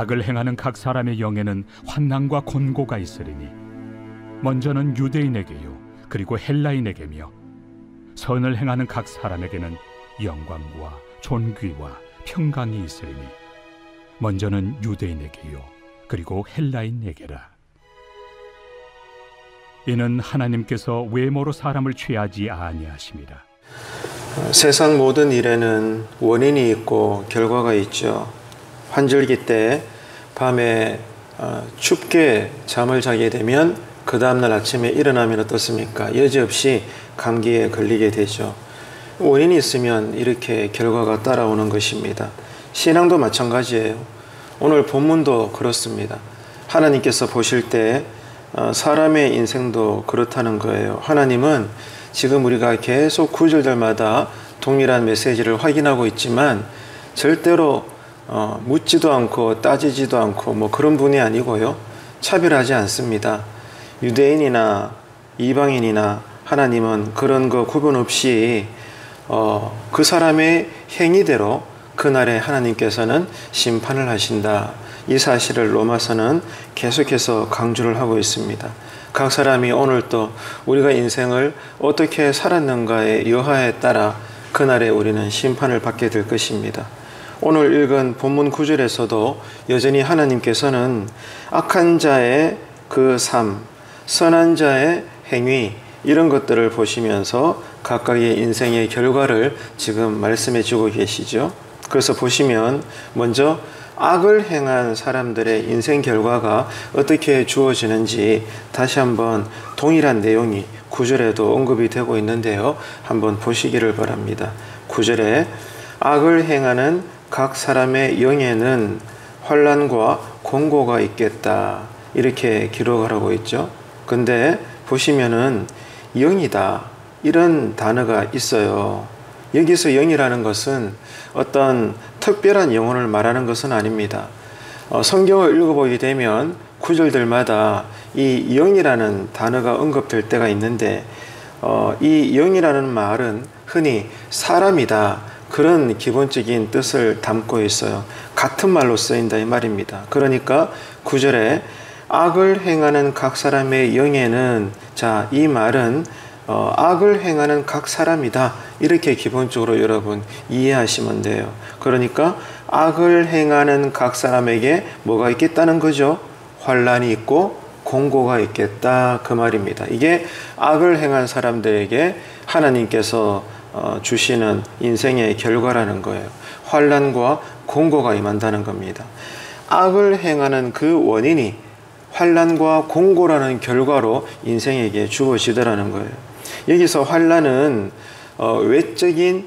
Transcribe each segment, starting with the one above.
악을 행하는 각 사람의 영에는 환난과 곤고가 있으리니 먼저는 유대인에게요 그리고 헬라인에게며 선을 행하는 각 사람에게는 영광과 존귀와 평강이 있으리니 먼저는 유대인에게요 그리고 헬라인에게라. 이는 하나님께서 외모로 사람을 취하지 아니하심이라. 세상 모든 일에는 원인이 있고 결과가 있죠. 환절기 때 밤에 춥게 잠을 자게 되면 그 다음날 아침에 일어나면 어떻습니까? 여지없이 감기에 걸리게 되죠. 원인이 있으면 이렇게 결과가 따라오는 것입니다. 신앙도 마찬가지예요. 오늘 본문도 그렇습니다. 하나님께서 보실 때 사람의 인생도 그렇다는 거예요. 하나님은 지금 우리가 계속 구절들마다 동일한 메시지를 확인하고 있지만 절대로 묻지도 않고 따지지도 않고 뭐 그런 분이 아니고요. 차별하지 않습니다. 유대인이나 이방인이나 하나님은 그런 거 구분 없이 그 사람의 행위대로 그날에 하나님께서는 심판을 하신다. 이 사실을 로마서는 계속해서 강조를 하고 있습니다. 각 사람이 오늘 또 우리가 인생을 어떻게 살았는가의 여하에 따라 그날에 우리는 심판을 받게 될 것입니다. 오늘 읽은 본문 9절에서도 여전히 하나님께서는 악한 자의 그 삶, 선한 자의 행위 이런 것들을 보시면서 각각의 인생의 결과를 지금 말씀해 주고 계시죠. 그래서 보시면 먼저 악을 행한 사람들의 인생 결과가 어떻게 주어지는지 다시 한번 동일한 내용이 9절에도 언급이 되고 있는데요. 한번 보시기를 바랍니다. 9절에 악을 행하는 각 사람의 영에는 환난과 곤고가 있겠다. 이렇게 기록을 하고 있죠. 근데 보시면은 영이다. 이런 단어가 있어요. 여기서 영이라는 것은 어떤 특별한 영혼을 말하는 것은 아닙니다. 성경을 읽어보게 되면 구절들마다 이 영이라는 단어가 언급될 때가 있는데 이 영이라는 말은 흔히 사람이다. 그런 기본적인 뜻을 담고 있어요. 같은 말로 쓰인다 이 말입니다. 그러니까 9절에 악을 행하는 각 사람의 영에는 자, 이 말은 악을 행하는 각 사람이다. 이렇게 기본적으로 여러분 이해하시면 돼요. 그러니까 악을 행하는 각 사람에게 뭐가 있겠다는 거죠? 환난이 있고 곤고가 있겠다 그 말입니다. 이게 악을 행한 사람들에게 하나님께서 주시는 인생의 결과라는 거예요. 환난과 곤고가 임한다는 겁니다. 악을 행하는 그 원인이 환난과 곤고라는 결과로 인생에게 주어지더라는 거예요. 여기서 환난은 외적인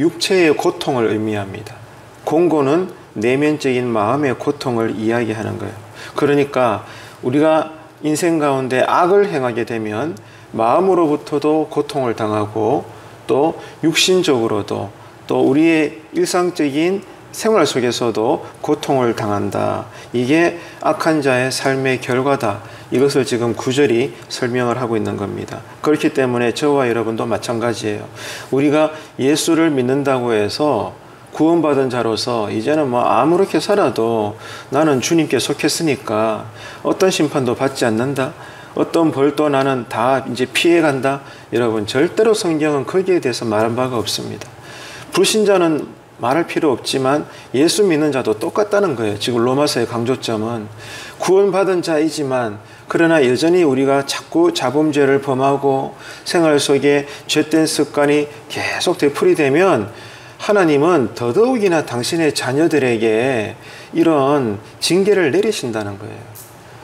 육체의 고통을 의미합니다. 곤고는 내면적인 마음의 고통을 이야기하는 거예요. 그러니까 우리가 인생 가운데 악을 행하게 되면 마음으로부터도 고통을 당하고 또 육신적으로도 또 우리의 일상적인 생활 속에서도 고통을 당한다. 이게 악한 자의 삶의 결과다. 이것을 지금 9절이 설명을 하고 있는 겁니다. 그렇기 때문에 저와 여러분도 마찬가지예요. 우리가 예수를 믿는다고 해서 구원받은 자로서 이제는 뭐 아무렇게 살아도 나는 주님께 속했으니까 어떤 심판도 받지 않는다. 어떤 벌도 나는 다 이제 피해간다. 여러분 절대로 성경은 거기에 대해서 말한 바가 없습니다. 불신자는 말할 필요 없지만 예수 믿는 자도 똑같다는 거예요. 지금 로마서의 강조점은 구원받은 자이지만 그러나 여전히 우리가 자꾸 자범죄를 범하고 생활 속에 죄된 습관이 계속 되풀이되면 하나님은 더더욱이나 당신의 자녀들에게 이런 징계를 내리신다는 거예요.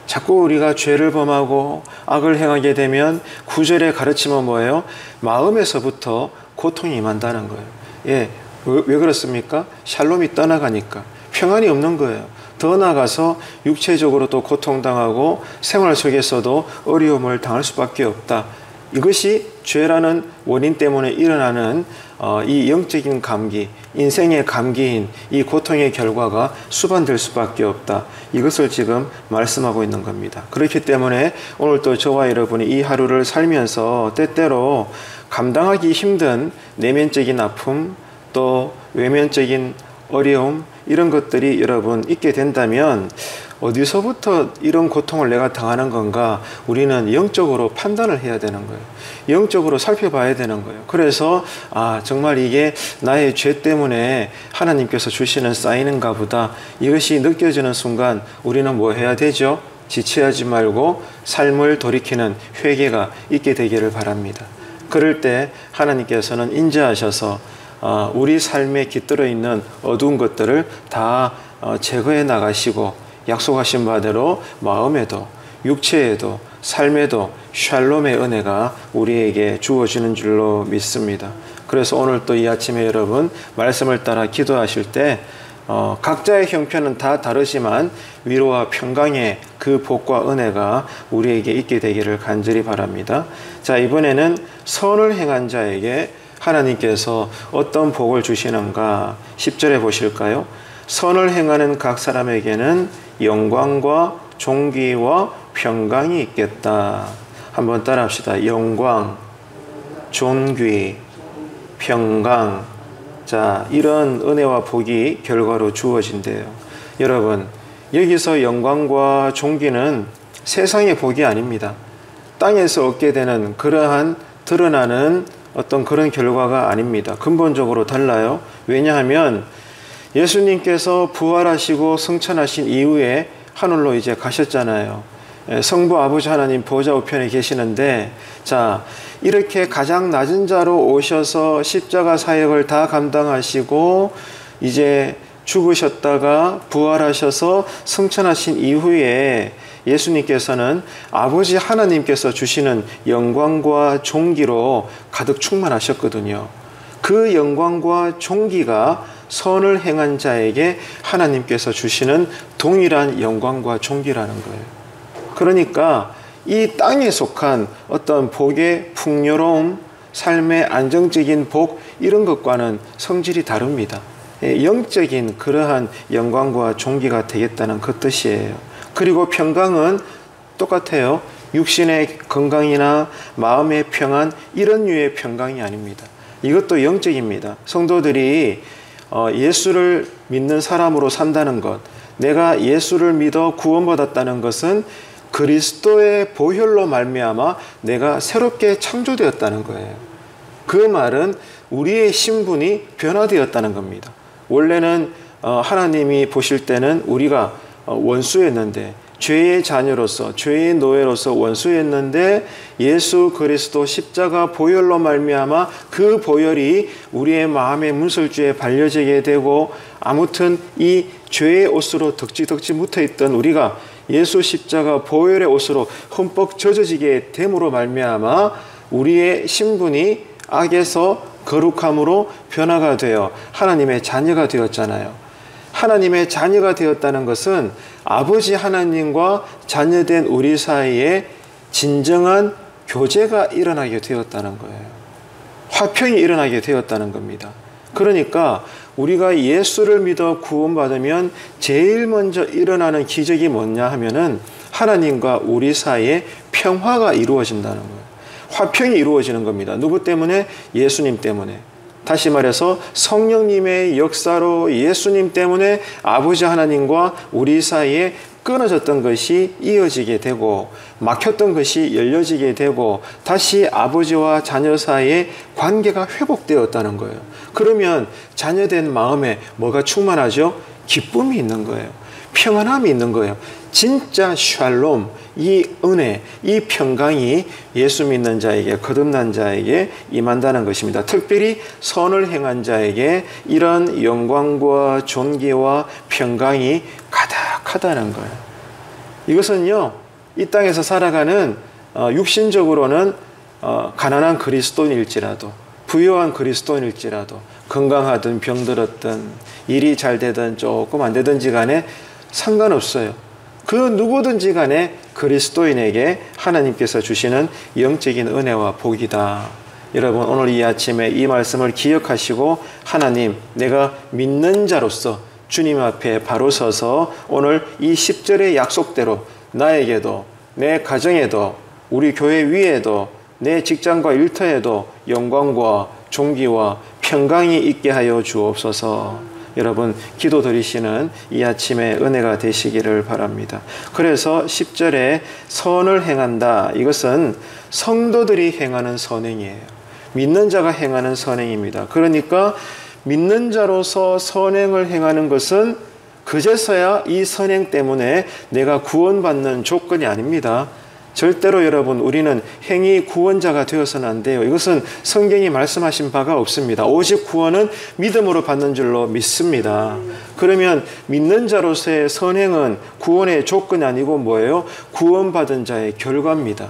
자꾸 우리가 죄를 범하고 악을 행하게 되면 9절의 가르침은 뭐예요? 마음에서부터 고통이 임한다는 거예요. 예, 왜 그렇습니까? 샬롬이 떠나가니까 평안이 없는 거예요. 더 나아가서 육체적으로 또 고통당하고 생활 속에서도 어려움을 당할 수밖에 없다. 이것이 죄라는 원인 때문에 일어나는 이 영적인 감기, 인생의 감기인 이 고통의 결과가 수반될 수밖에 없다. 이것을 지금 말씀하고 있는 겁니다. 그렇기 때문에 오늘 또 저와 여러분이 이 하루를 살면서 때때로 감당하기 힘든 내면적인 아픔, 또 외면적인 어려움, 이런 것들이 여러분 있게 된다면 어디서부터 이런 고통을 내가 당하는 건가? 우리는 영적으로 판단을 해야 되는 거예요. 영적으로 살펴봐야 되는 거예요. 그래서 정말 이게 나의 죄 때문에 하나님께서 주시는 사인인가 보다. 이것이 느껴지는 순간 우리는 뭐 해야 되죠? 지체하지 말고 삶을 돌이키는 회개가 있게 되기를 바랍니다. 그럴 때 하나님께서는 인자하셔서 우리 삶에 깃들어 있는 어두운 것들을 다 제거해 나가시고 약속하신 바대로 마음에도 육체에도 삶에도 샬롬의 은혜가 우리에게 주어지는 줄로 믿습니다. 그래서 오늘 또 이 아침에 여러분 말씀을 따라 기도하실 때 각자의 형편은 다 다르지만 위로와 평강의 그 복과 은혜가 우리에게 있게 되기를 간절히 바랍니다. 자, 이번에는 선을 행한 자에게 하나님께서 어떤 복을 주시는가 10절에 보실까요? 선을 행하는 각 사람에게는 영광과 존귀와 평강이 있겠다. 한번 따라합시다. 영광, 존귀, 평강. 자, 이런 은혜와 복이 결과로 주어진대요. 여러분, 여기서 영광과 존귀는 세상의 복이 아닙니다. 땅에서 얻게 되는 그러한 드러나는 어떤 그런 결과가 아닙니다. 근본적으로 달라요. 왜냐하면 예수님께서 부활하시고 승천하신 이후에 하늘로 이제 가셨잖아요. 성부 아버지 하나님 보좌 우편에 계시는데, 자, 이렇게 가장 낮은 자로 오셔서 십자가 사역을 다 감당하시고 이제 죽으셨다가 부활하셔서 승천하신 이후에 예수님께서는 아버지 하나님께서 주시는 영광과 존귀로 가득 충만하셨거든요. 그 영광과 존귀가 선을 행한 자에게 하나님께서 주시는 동일한 영광과 존귀라는 거예요. 그러니까 이 땅에 속한 어떤 복의 풍요로움, 삶의 안정적인 복, 이런 것과는 성질이 다릅니다. 영적인 그러한 영광과 존귀가 되겠다는 그 뜻이에요. 그리고 평강은 똑같아요. 육신의 건강이나 마음의 평안, 이런 류의 평강이 아닙니다. 이것도 영적입니다. 성도들이 예수를 믿는 사람으로 산다는 것, 내가 예수를 믿어 구원받았다는 것은 그리스도의 보혈로 말미암아 내가 새롭게 창조되었다는 거예요. 그 말은 우리의 신분이 변화되었다는 겁니다. 원래는 하나님이 보실 때는 우리가 원수였는데, 죄의 자녀로서, 죄의 노예로서 원수였는데 예수 그리스도 십자가 보혈로 말미암아 그 보혈이 우리의 마음의 문설주에 발려지게 되고, 아무튼 이 죄의 옷으로 덕지덕지 묻어있던 우리가 예수 십자가 보혈의 옷으로 흠뻑 젖어지게 됨으로 말미암아 우리의 신분이 악에서 거룩함으로 변화가 되어 하나님의 자녀가 되었잖아요. 하나님의 자녀가 되었다는 것은 아버지 하나님과 자녀된 우리 사이에 진정한 교제가 일어나게 되었다는 거예요. 화평이 일어나게 되었다는 겁니다. 그러니까 우리가 예수를 믿어 구원받으면 제일 먼저 일어나는 기적이 뭐냐 하면은 하나님과 우리 사이에 평화가 이루어진다는 거예요. 화평이 이루어지는 겁니다. 누구 때문에? 예수님 때문에. 다시 말해서 성령님의 역사로 예수님 때문에 아버지 하나님과 우리 사이에 끊어졌던 것이 이어지게 되고, 막혔던 것이 열려지게 되고, 다시 아버지와 자녀 사이에 관계가 회복되었다는 거예요. 그러면 자녀된 마음에 뭐가 충만하죠? 기쁨이 있는 거예요. 평안함이 있는 거예요. 진짜 샬롬, 이 은혜, 이 평강이 예수 믿는 자에게, 거듭난 자에게 임한다는 것입니다. 특별히 선을 행한 자에게 이런 영광과 존귀와 평강이 가득하다는 거예요. 이것은요, 이 땅에서 살아가는 육신적으로는 가난한 그리스도인일지라도, 부유한 그리스도인일지라도, 건강하든 병들었든 일이 잘 되든 조금 안 되든지 간에 상관없어요. 그 누구든지 간에 그리스도인에게 하나님께서 주시는 영적인 은혜와 복이다. 여러분, 오늘 이 아침에 이 말씀을 기억하시고, 하나님, 내가 믿는 자로서 주님 앞에 바로 서서 오늘 이 10절의 약속대로 나에게도, 내 가정에도, 우리 교회 위에도, 내 직장과 일터에도 영광과 존귀와 평강이 있게 하여 주옵소서. 여러분 기도드리시는 이 아침에 은혜가 되시기를 바랍니다. 그래서 10절에 선을 행한다. 이것은 성도들이 행하는 선행이에요. 믿는 자가 행하는 선행입니다. 그러니까 믿는 자로서 선행을 행하는 것은 그제서야 이 선행 때문에 내가 구원받는 조건이 아닙니다. 절대로 여러분 우리는 행위 구원자가 되어서는 안 돼요. 이것은 성경이 말씀하신 바가 없습니다. 오직 구원은 믿음으로 받는 줄로 믿습니다. 그러면 믿는 자로서의 선행은 구원의 조건이 아니고 뭐예요? 구원받은 자의 결과입니다.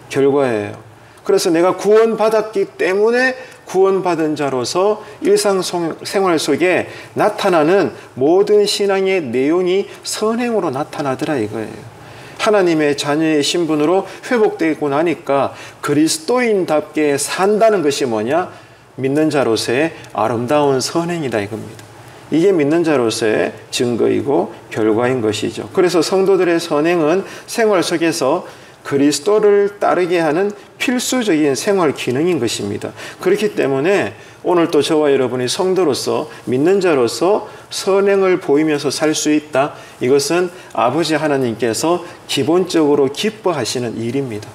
결과예요. 그래서 내가 구원받았기 때문에 구원받은 자로서 일상생활 속에 나타나는 모든 신앙의 내용이 선행으로 나타나더라 이거예요. 하나님의 자녀의 신분으로 회복되고 나니까 그리스도인답게 산다는 것이 뭐냐? 믿는 자로서의 아름다운 선행이다 이겁니다. 이게 믿는 자로서의 증거이고 결과인 것이죠. 그래서 성도들의 선행은 생활 속에서 그리스도를 따르게 하는 필수적인 생활 기능인 것입니다. 그렇기 때문에 오늘 또 저와 여러분이 성도로서 믿는 자로서 선행을 보이면서 살 수 있다. 이것은 아버지 하나님께서 기본적으로 기뻐하시는 일입니다.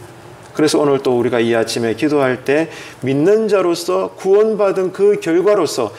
그래서 오늘 또 우리가 이 아침에 기도할 때 믿는 자로서 구원받은 그 결과로서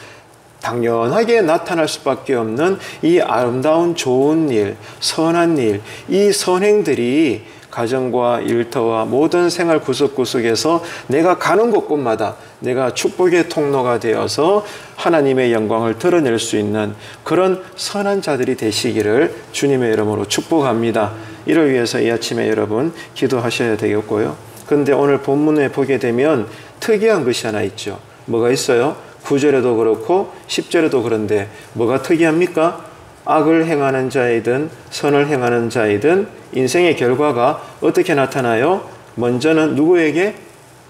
당연하게 나타날 수밖에 없는 이 아름다운 좋은 일, 선한 일, 이 선행들이 가정과 일터와 모든 생활 구석구석에서 내가 가는 곳곳마다 내가 축복의 통로가 되어서 하나님의 영광을 드러낼 수 있는 그런 선한 자들이 되시기를 주님의 이름으로 축복합니다. 이를 위해서 이 아침에 여러분 기도하셔야 되겠고요. 그런데 오늘 본문에 보게 되면 특이한 것이 하나 있죠. 뭐가 있어요? 9절에도 그렇고 10절에도 그런데 뭐가 특이합니까? 악을 행하는 자이든 선을 행하는 자이든 인생의 결과가 어떻게 나타나요? 먼저는 누구에게?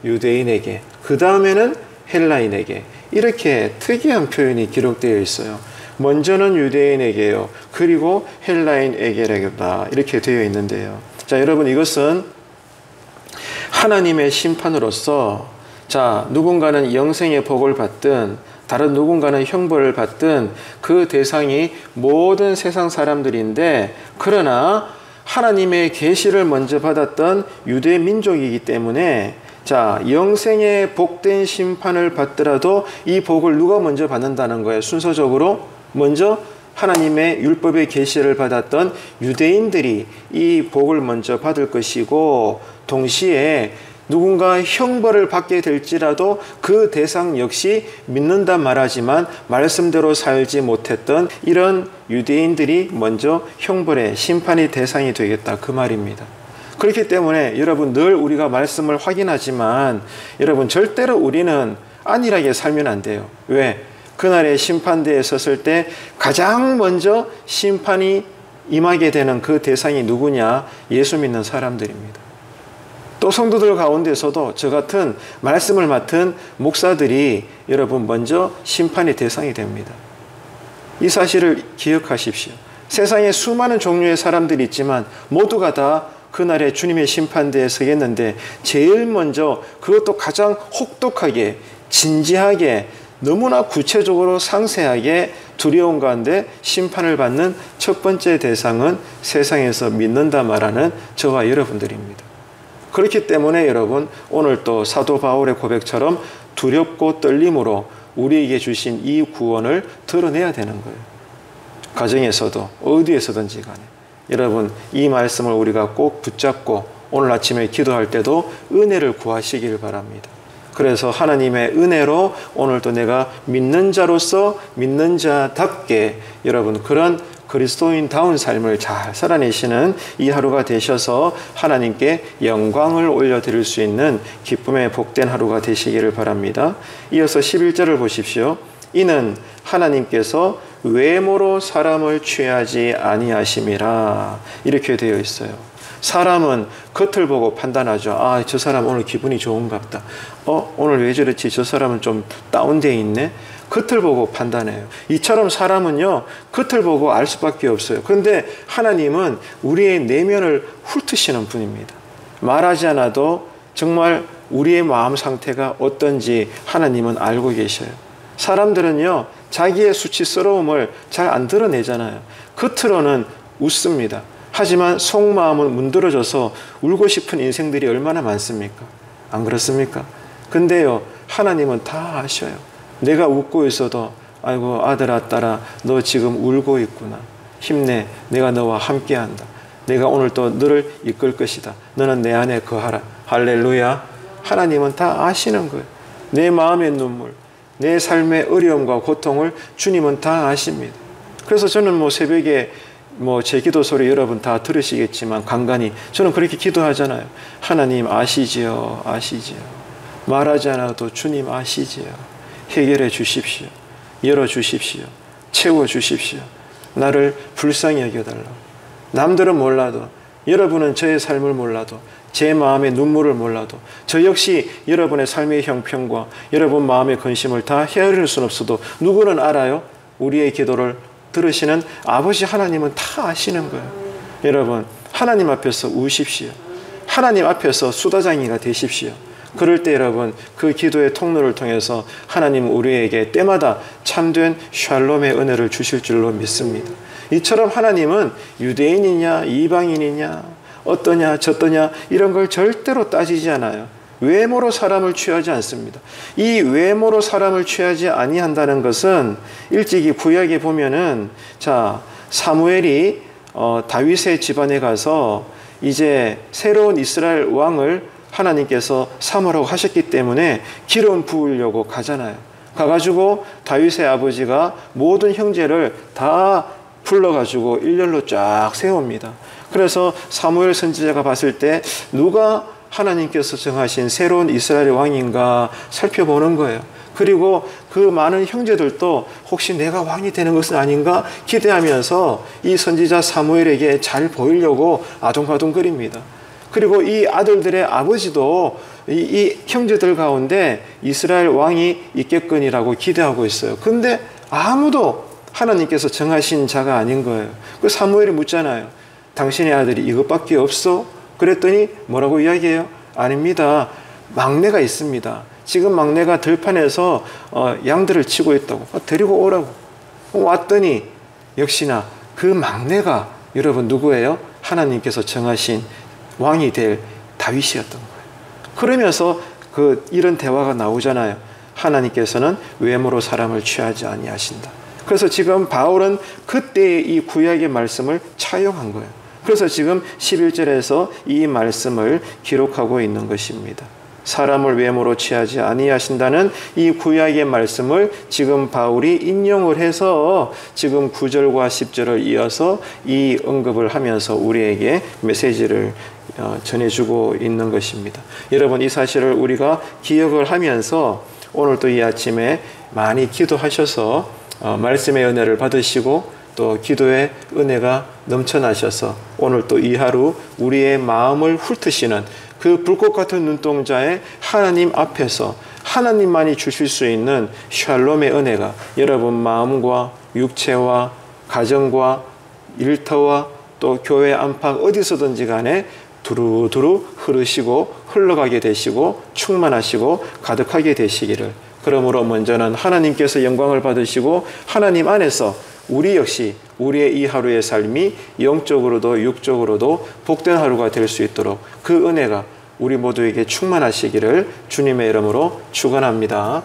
유대인에게, 그 다음에는 헬라인에게. 이렇게 특이한 표현이 기록되어 있어요. 먼저는 유대인에게요, 그리고 헬라인에게라겠다, 이렇게 되어 있는데요. 자, 여러분, 이것은 하나님의 심판으로서 누군가는 영생의 복을 받든 다른 누군가는 형벌을 받든 그 대상이 모든 세상 사람들인데, 그러나 하나님의 계시를 먼저 받았던 유대 민족이기 때문에 영생의 복된 심판을 받더라도 이 복을 누가 먼저 받는다는 거예요? 순서적으로 먼저 하나님의 율법의 계시를 받았던 유대인들이 이 복을 먼저 받을 것이고, 동시에 누군가 형벌을 받게 될지라도 그 대상 역시 믿는다 말하지만 말씀대로 살지 못했던 이런 유대인들이 먼저 형벌의 심판의 대상이 되겠다, 그 말입니다. 그렇기 때문에 여러분, 늘 우리가 말씀을 확인하지만 여러분, 절대로 우리는 안일하게 살면 안 돼요. 왜? 그날의 심판대에 섰을 때 가장 먼저 심판이 임하게 되는 그 대상이 누구냐? 예수 믿는 사람들입니다. 또 성도들 가운데서도 저 같은 말씀을 맡은 목사들이 여러분 먼저 심판의 대상이 됩니다. 이 사실을 기억하십시오. 세상에 수많은 종류의 사람들이 있지만 모두가 다 그날의 주님의 심판대에 서겠는데 제일 먼저, 그것도 가장 혹독하게, 진지하게, 너무나 구체적으로 상세하게 두려운 가운데 심판을 받는 첫 번째 대상은 세상에서 믿는다 말하는 저와 여러분들입니다. 그렇기 때문에 여러분, 오늘 또 사도 바울의 고백처럼 두렵고 떨림으로 우리에게 주신 이 구원을 드러내야 되는 거예요. 가정에서도 어디에서든지 간에 여러분, 이 말씀을 우리가 꼭 붙잡고 오늘 아침에 기도할 때도 은혜를 구하시길 바랍니다. 그래서 하나님의 은혜로 오늘도 내가 믿는 자로서 믿는 자답게 여러분, 그런 그리스도인다운 삶을 잘 살아내시는 이 하루가 되셔서 하나님께 영광을 올려드릴 수 있는 기쁨의 복된 하루가 되시기를 바랍니다. 이어서 11절을 보십시오. 이는 하나님께서 외모로 사람을 취하지 아니하심이라, 이렇게 되어 있어요. 사람은 겉을 보고 판단하죠. 아, 저 사람 오늘 기분이 좋은가 보다. 오늘 왜 저렇지? 저 사람은 좀 다운되어 있네. 겉을 보고 판단해요. 이처럼 사람은요, 겉을 보고 알 수밖에 없어요. 그런데 하나님은 우리의 내면을 훑으시는 분입니다. 말하지 않아도 정말 우리의 마음 상태가 어떤지 하나님은 알고 계셔요. 사람들은요, 자기의 수치스러움을 잘 안 드러내잖아요. 겉으로는 웃습니다. 하지만 속마음은 문드러져서 울고 싶은 인생들이 얼마나 많습니까? 안 그렇습니까? 근데요, 하나님은 다 아셔요. 내가 웃고 있어도 아이고 아들아 딸아 너 지금 울고 있구나. 힘내. 내가 너와 함께한다. 내가 오늘 또 너를 이끌 것이다. 너는 내 안에 거하라. 할렐루야. 하나님은 다 아시는 거예요. 내 마음의 눈물, 내 삶의 어려움과 고통을 주님은 다 아십니다. 그래서 저는 새벽에 제 기도 소리 여러분 다 들으시겠지만 간간히 저는 그렇게 기도하잖아요. 하나님 아시지요. 아시지요. 말하지 않아도 주님 아시지요. 해결해 주십시오. 열어주십시오. 채워주십시오. 나를 불쌍히 여겨달라고. 남들은 몰라도, 여러분은 저의 삶을 몰라도, 제 마음의 눈물을 몰라도, 저 역시 여러분의 삶의 형편과 여러분 마음의 근심을 다 헤아릴 수는 없어도 누구는 알아요? 우리의 기도를 들으시는 아버지 하나님은 다 아시는 거예요. 여러분, 하나님 앞에서 우십시오. 하나님 앞에서 수다장이가 되십시오. 그럴 때 여러분, 그 기도의 통로를 통해서 하나님 우리에게 때마다 참된 샬롬의 은혜를 주실 줄로 믿습니다. 이처럼 하나님은 유대인이냐 이방인이냐 어떠냐 저떠냐 이런 걸 절대로 따지지 않아요. 외모로 사람을 취하지 않습니다. 이 외모로 사람을 취하지 아니한다는 것은 일찍이 구약에 보면은 사무엘이 다윗의 집안에 가서 이제 새로운 이스라엘 왕을 하나님께서 삼으라고 하셨기 때문에 기름 부으려고 가잖아요. 가가지고 다윗의 아버지가 모든 형제를 다 불러가지고 일렬로 쫙 세웁니다. 그래서 사무엘 선지자가 봤을 때 누가 하나님께서 정하신 새로운 이스라엘 왕인가 살펴보는 거예요. 그리고 그 많은 형제들도 혹시 내가 왕이 되는 것은 아닌가 기대하면서 이 선지자 사무엘에게 잘 보이려고 아둥바둥거립니다. 그리고 이 아들들의 아버지도 이 형제들 가운데 이스라엘 왕이 있겠거니라고 기대하고 있어요. 근데 아무도 하나님께서 정하신 자가 아닌 거예요. 그 사무엘이 묻잖아요. 당신의 아들이 이것밖에 없어? 그랬더니 뭐라고 이야기해요? 아닙니다. 막내가 있습니다. 지금 막내가 들판에서 양들을 치고 있다고. 데리고 오라고. 왔더니 역시나 그 막내가 여러분 누구예요? 하나님께서 정하신 왕이 될 다윗이었던 거예요. 그러면서 이런 대화가 나오잖아요. 하나님께서는 외모로 사람을 취하지 아니하신다. 그래서 지금 바울은 그때의 이 구약의 말씀을 차용한 거예요. 그래서 지금 11절에서 이 말씀을 기록하고 있는 것입니다. 사람을 외모로 취하지 아니하신다는 이 구약의 말씀을 지금 바울이 인용을 해서 지금 9절과 10절을 이어서 이 언급을 하면서 우리에게 메시지를 전해주고 있는 것입니다. 여러분, 이 사실을 우리가 기억을 하면서 오늘 또 이 아침에 많이 기도하셔서 말씀의 은혜를 받으시고 또 기도의 은혜가 넘쳐나셔서 오늘 또 이 하루 우리의 마음을 훑으시는 그 불꽃 같은 눈동자의 하나님 앞에서 하나님만이 주실 수 있는 샬롬의 은혜가 여러분 마음과 육체와 가정과 일터와 또 교회 안팎 어디서든지 간에 두루두루 흐르시고 흘러가게 되시고 충만하시고 가득하게 되시기를. 그러므로 먼저는 하나님께서 영광을 받으시고 하나님 안에서 우리 역시 우리의 이 하루의 삶이 영적으로도 육적으로도 복된 하루가 될 수 있도록 그 은혜가 우리 모두에게 충만하시기를 주님의 이름으로 축원합니다.